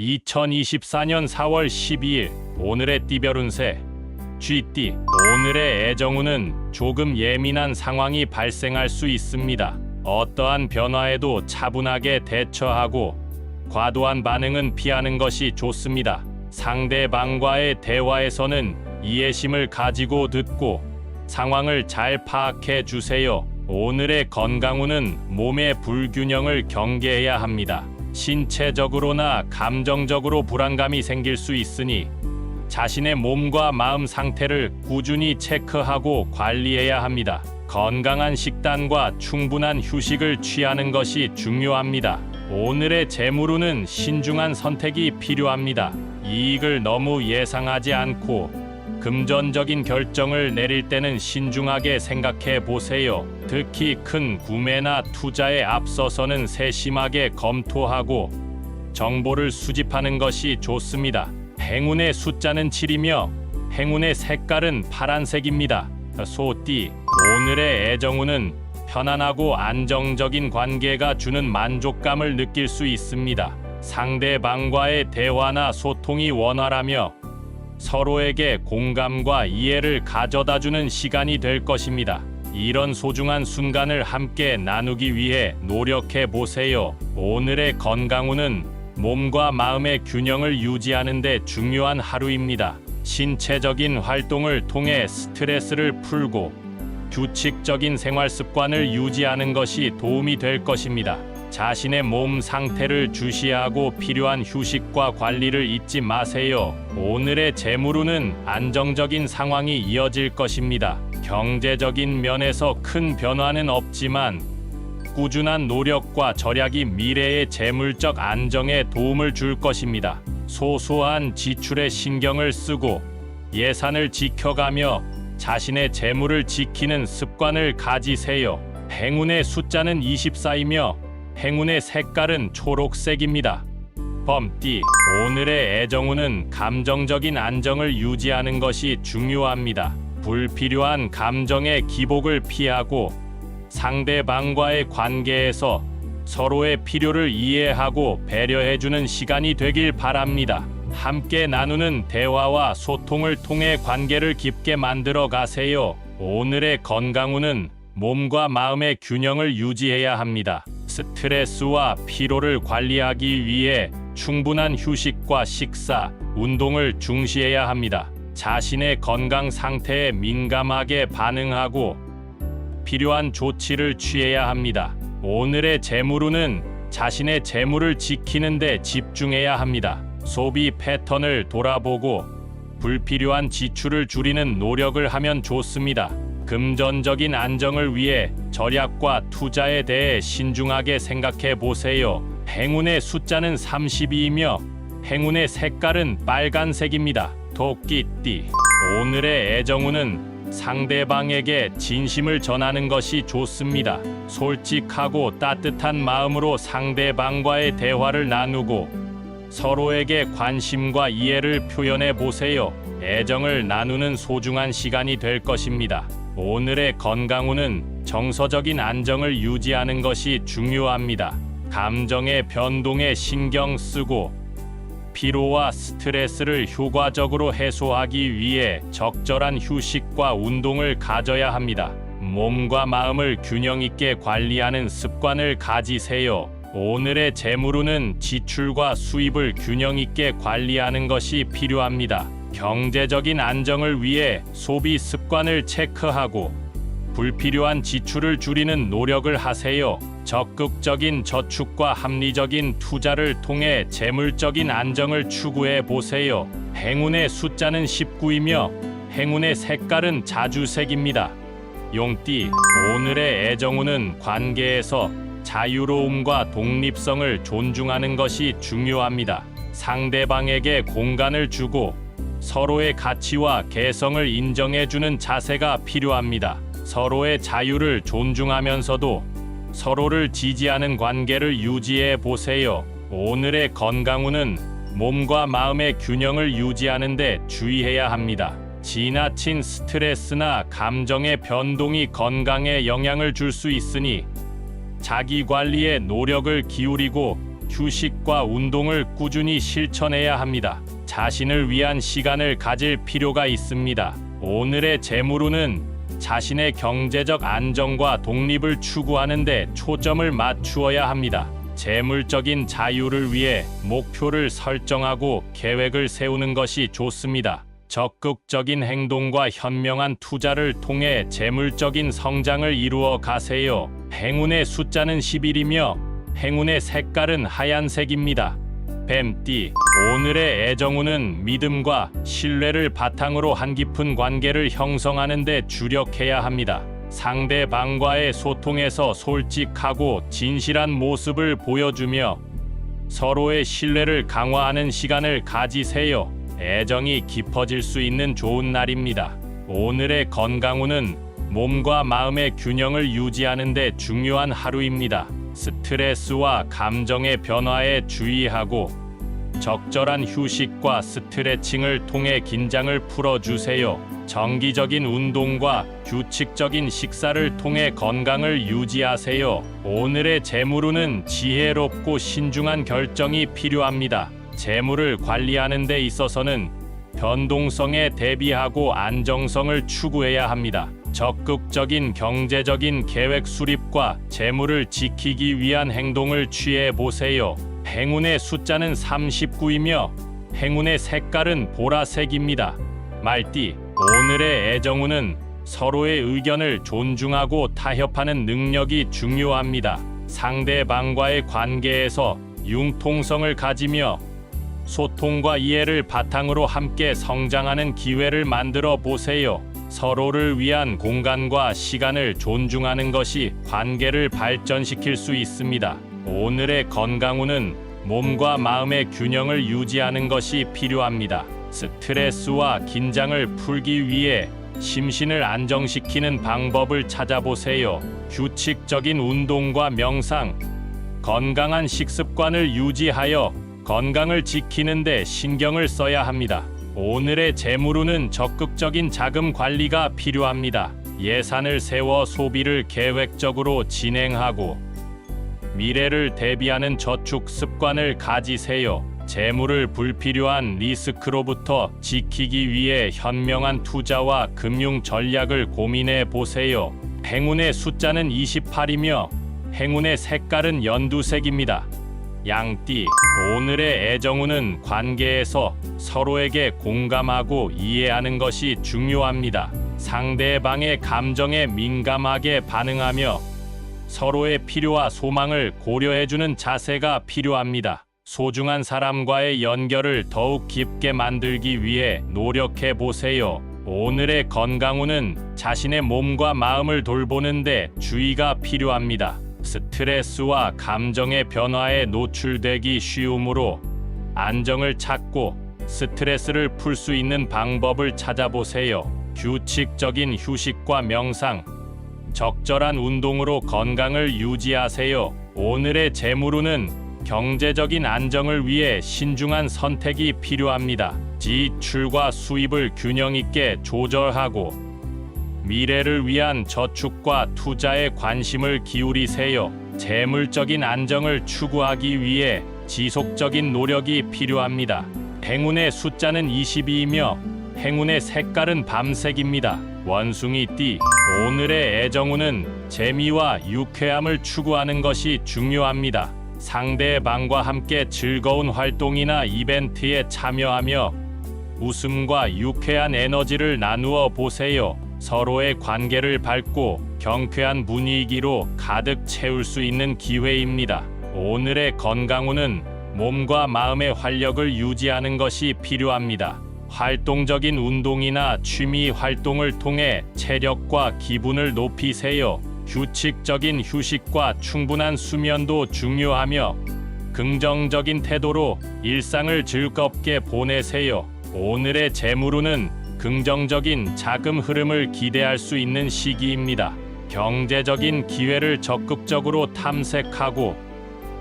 2024년 4월 12일 오늘의 띠별 운세 쥐띠. 오늘의 애정운은 조금 예민한 상황이 발생할 수 있습니다. 어떠한 변화에도 차분하게 대처하고 과도한 반응은 피하는 것이 좋습니다. 상대방과의 대화에서는 이해심을 가지고 듣고 상황을 잘 파악해 주세요. 오늘의 건강운은 몸의 불균형을 경계해야 합니다. 신체적으로나 감정적으로 불안감이 생길 수 있으니 자신의 몸과 마음 상태를 꾸준히 체크하고 관리해야 합니다. 건강한 식단과 충분한 휴식을 취하는 것이 중요합니다. 오늘의 재물운은 신중한 선택이 필요합니다. 이익을 너무 예상하지 않고 금전적인 결정을 내릴 때는 신중하게 생각해 보세요. 특히 큰 구매나 투자에 앞서서는 세심하게 검토하고 정보를 수집하는 것이 좋습니다. 행운의 숫자는 7이며 행운의 색깔은 파란색입니다. 소띠. 오늘의 애정운은 편안하고 안정적인 관계가 주는 만족감을 느낄 수 있습니다. 상대방과의 대화나 소통이 원활하며 서로에게 공감과 이해를 가져다주는 시간이 될 것입니다. 이런 소중한 순간을 함께 나누기 위해 노력해 보세요. 오늘의 건강운은 몸과 마음의 균형을 유지하는 데 중요한 하루입니다. 신체적인 활동을 통해 스트레스를 풀고 규칙적인 생활 습관을 유지하는 것이 도움이 될 것입니다. 자신의 몸 상태를 주시하고 필요한 휴식과 관리를 잊지 마세요. 오늘의 재물운은 안정적인 상황이 이어질 것입니다. 경제적인 면에서 큰 변화는 없지만 꾸준한 노력과 절약이 미래의 재물적 안정에 도움을 줄 것입니다. 소소한 지출에 신경을 쓰고 예산을 지켜가며 자신의 재물을 지키는 습관을 가지세요. 행운의 숫자는 24이며 행운의 색깔은 초록색입니다. 범띠. 오늘의 애정운은 감정적인 안정을 유지하는 것이 중요합니다. 불필요한 감정의 기복을 피하고 상대방과의 관계에서 서로의 필요를 이해하고 배려해주는 시간이 되길 바랍니다. 함께 나누는 대화와 소통을 통해 관계를 깊게 만들어 가세요. 오늘의 건강운은 몸과 마음의 균형을 유지해야 합니다. 스트레스와 피로를 관리하기 위해 충분한 휴식과 식사, 운동을 중시해야 합니다. 자신의 건강 상태에 민감하게 반응하고 필요한 조치를 취해야 합니다. 오늘의 재물운은 자신의 재물을 지키는 데 집중해야 합니다. 소비 패턴을 돌아보고 불필요한 지출을 줄이는 노력을 하면 좋습니다. 금전적인 안정을 위해 절약과 투자에 대해 신중하게 생각해 보세요. 행운의 숫자는 32이며 행운의 색깔은 빨간색입니다. 토끼띠. 오늘의 애정운은 상대방에게 진심을 전하는 것이 좋습니다. 솔직하고 따뜻한 마음으로 상대방과의 대화를 나누고 서로에게 관심과 이해를 표현해 보세요. 애정을 나누는 소중한 시간이 될 것입니다. 오늘의 건강운은 정서적인 안정을 유지하는 것이 중요합니다. 감정의 변동에 신경 쓰고 피로와 스트레스를 효과적으로 해소하기 위해 적절한 휴식과 운동을 가져야 합니다. 몸과 마음을 균형 있게 관리하는 습관을 가지세요. 오늘의 재물운은 지출과 수입을 균형 있게 관리하는 것이 필요합니다. 경제적인 안정을 위해 소비 습관을 체크하고 불필요한 지출을 줄이는 노력을 하세요. 적극적인 저축과 합리적인 투자를 통해 재물적인 안정을 추구해 보세요. 행운의 숫자는 19이며 행운의 색깔은 자주색입니다. 용띠. 오늘의 애정운은 관계에서 자유로움과 독립성을 존중하는 것이 중요합니다. 상대방에게 공간을 주고 서로의 가치와 개성을 인정해주는 자세가 필요합니다. 서로의 자유를 존중하면서도 서로를 지지하는 관계를 유지해 보세요. 오늘의 건강운은 몸과 마음의 균형을 유지하는 데 주의해야 합니다. 지나친 스트레스나 감정의 변동이 건강에 영향을 줄 수 있으니 자기 관리에 노력을 기울이고 휴식과 운동을 꾸준히 실천해야 합니다. 자신을 위한 시간을 가질 필요가 있습니다. 오늘의 재물운은 자신의 경제적 안정과 독립을 추구하는 데 초점을 맞추어야 합니다. 재물적인 자유를 위해 목표를 설정하고 계획을 세우는 것이 좋습니다. 적극적인 행동과 현명한 투자를 통해 재물적인 성장을 이루어 가세요. 행운의 숫자는 11이며 행운의 색깔은 하얀색입니다. 뱀띠, 오늘의 애정운은 믿음과 신뢰를 바탕으로 한 깊은 관계를 형성하는 데 주력해야 합니다. 상대방과의 소통에서 솔직하고 진실한 모습을 보여주며 서로의 신뢰를 강화하는 시간을 가지세요. 애정이 깊어질 수 있는 좋은 날입니다. 오늘의 건강운은 몸과 마음의 균형을 유지하는 데 중요한 하루입니다. 스트레스와 감정의 변화에 주의하고 적절한 휴식과 스트레칭을 통해 긴장을 풀어주세요. 정기적인 운동과 규칙적인 식사를 통해 건강을 유지하세요. 오늘의 재물운은 지혜롭고 신중한 결정이 필요합니다. 재물을 관리하는 데 있어서는 변동성에 대비하고 안정성을 추구해야 합니다. 적극적인 경제적인 계획 수립과 재물을 지키기 위한 행동을 취해 보세요. 행운의 숫자는 39이며 행운의 색깔은 보라색입니다. 말띠, 오늘의 애정운은 서로의 의견을 존중하고 타협하는 능력이 중요합니다. 상대방과의 관계에서 융통성을 가지며 소통과 이해를 바탕으로 함께 성장하는 기회를 만들어 보세요. 서로를 위한 공간과 시간을 존중하는 것이 관계를 발전시킬 수 있습니다. 오늘의 건강운은 몸과 마음의 균형을 유지하는 것이 필요합니다. 스트레스와 긴장을 풀기 위해 심신을 안정시키는 방법을 찾아보세요. 규칙적인 운동과 명상, 건강한 식습관을 유지하여 건강을 지키는 데 신경을 써야 합니다. 오늘의 재물운은 적극적인 자금 관리가 필요합니다. 예산을 세워 소비를 계획적으로 진행하고 미래를 대비하는 저축 습관을 가지세요. 재물을 불필요한 리스크로부터 지키기 위해 현명한 투자와 금융 전략을 고민해 보세요. 행운의 숫자는 28이며 행운의 색깔은 연두색입니다. 양띠, 오늘의 애정운은 관계에서 서로에게 공감하고 이해하는 것이 중요합니다. 상대방의 감정에 민감하게 반응하며 서로의 필요와 소망을 고려해주는 자세가 필요합니다. 소중한 사람과의 연결을 더욱 깊게 만들기 위해 노력해 보세요. 오늘의 건강운은 자신의 몸과 마음을 돌보는데 주의가 필요합니다. 스트레스와 감정의 변화에 노출되기 쉬우므로 안정을 찾고 스트레스를 풀 수 있는 방법을 찾아보세요. 규칙적인 휴식과 명상, 적절한 운동으로 건강을 유지하세요. 오늘의 재물운은 경제적인 안정을 위해 신중한 선택이 필요합니다. 지출과 수입을 균형 있게 조절하고 미래를 위한 저축과 투자에 관심을 기울이세요. 재물적인 안정을 추구하기 위해 지속적인 노력이 필요합니다. 행운의 숫자는 22이며 행운의 색깔은 밤색입니다. 원숭이띠, 오늘의 애정운은 재미와 유쾌함을 추구하는 것이 중요합니다. 상대방과 함께 즐거운 활동이나 이벤트에 참여하며 웃음과 유쾌한 에너지를 나누어 보세요. 서로의 관계를 밝고 경쾌한 분위기로 가득 채울 수 있는 기회입니다. 오늘의 건강운은 몸과 마음의 활력을 유지하는 것이 필요합니다. 활동적인 운동이나 취미 활동을 통해 체력과 기분을 높이세요. 규칙적인 휴식과 충분한 수면도 중요하며 긍정적인 태도로 일상을 즐겁게 보내세요. 오늘의 재물운은 긍정적인 자금 흐름을 기대할 수 있는 시기입니다. 경제적인 기회를 적극적으로 탐색하고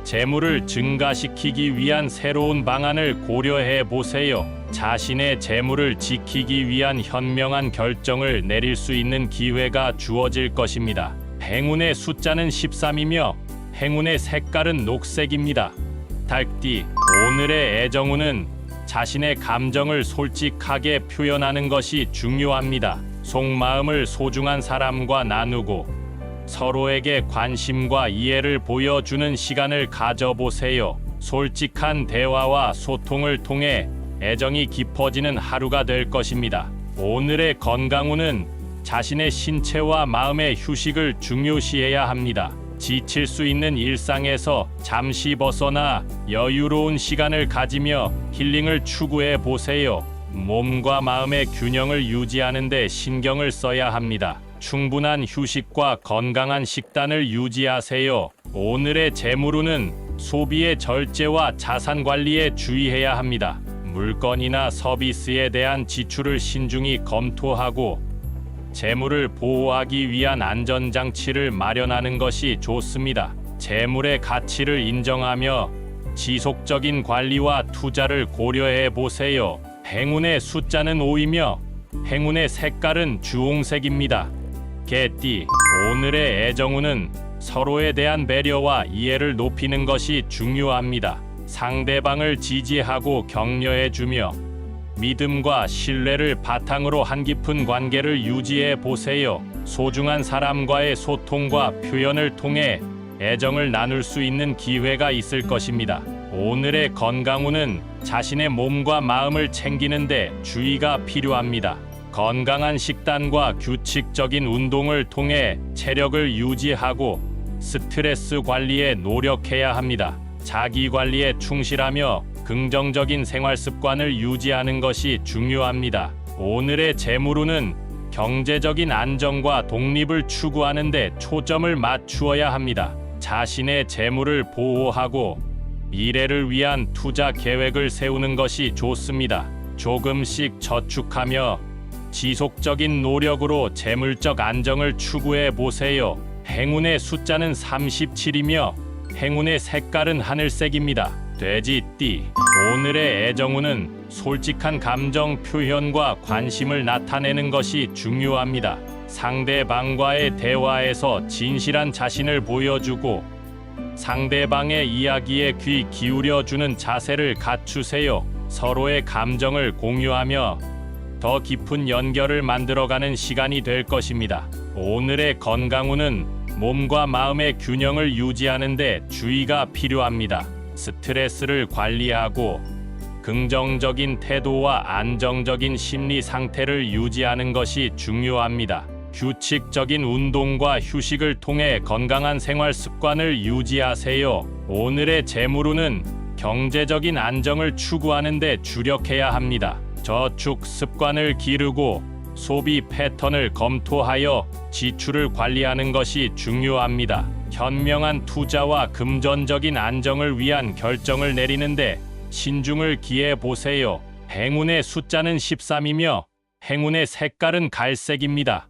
재물을 증가시키기 위한 새로운 방안을 고려해 보세요. 자신의 재물을 지키기 위한 현명한 결정을 내릴 수 있는 기회가 주어질 것입니다. 행운의 숫자는 13이며 행운의 색깔은 녹색입니다. 닭띠, 오늘의 애정운은 자신의 감정을 솔직하게 표현하는 것이 중요합니다. 속마음을 소중한 사람과 나누고 서로에게 관심과 이해를 보여주는 시간을 가져보세요. 솔직한 대화와 소통을 통해 애정이 깊어지는 하루가 될 것입니다. 오늘의 건강운은 자신의 신체와 마음의 휴식을 중요시해야 합니다. 지칠 수 있는 일상에서 잠시 벗어나 여유로운 시간을 가지며 힐링을 추구해 보세요. 몸과 마음의 균형을 유지하는 데 신경을 써야 합니다. 충분한 휴식과 건강한 식단을 유지하세요. 오늘의 재물운은 소비의 절제와 자산 관리에 주의해야 합니다. 물건이나 서비스에 대한 지출을 신중히 검토하고 재물을 보호하기 위한 안전장치를 마련하는 것이 좋습니다. 재물의 가치를 인정하며 지속적인 관리와 투자를 고려해 보세요. 행운의 숫자는 5이며 행운의 색깔은 주홍색입니다. 개띠, 오늘의 애정운은 서로에 대한 배려와 이해를 높이는 것이 중요합니다. 상대방을 지지하고 격려해주며 믿음과 신뢰를 바탕으로 한 깊은 관계를 유지해 보세요. 소중한 사람과의 소통과 표현을 통해 애정을 나눌 수 있는 기회가 있을 것입니다. 오늘의 건강운은 자신의 몸과 마음을 챙기는 데 주의가 필요합니다. 건강한 식단과 규칙적인 운동을 통해 체력을 유지하고 스트레스 관리에 노력해야 합니다. 자기 관리에 충실하며 긍정적인 생활 습관을 유지하는 것이 중요합니다. 오늘의 재물운은 경제적인 안정과 독립을 추구하는 데 초점을 맞추어야 합니다. 자신의 재물을 보호하고 미래를 위한 투자 계획을 세우는 것이 좋습니다. 조금씩 저축하며 지속적인 노력으로 재물적 안정을 추구해 보세요. 행운의 숫자는 37이며 행운의 색깔은 하늘색입니다. 돼지띠, 오늘의 애정운은 솔직한 감정 표현과 관심을 나타내는 것이 중요합니다. 상대방과의 대화에서 진실한 자신을 보여주고 상대방의 이야기에 귀 기울여주는 자세를 갖추세요. 서로의 감정을 공유하며 더 깊은 연결을 만들어가는 시간이 될 것입니다. 오늘의 건강운은 몸과 마음의 균형을 유지하는 데 주의가 필요합니다. 스트레스를 관리하고 긍정적인 태도와 안정적인 심리 상태를 유지하는 것이 중요합니다. 규칙적인 운동과 휴식을 통해 건강한 생활 습관을 유지하세요. 오늘의 재물운은 경제적인 안정을 추구하는 데 주력해야 합니다. 저축 습관을 기르고 소비 패턴을 검토하여 지출을 관리하는 것이 중요합니다. 현명한 투자와 금전적인 안정을 위한 결정을 내리는데 신중을 기해 보세요. 행운의 숫자는 13이며 행운의 색깔은 갈색입니다.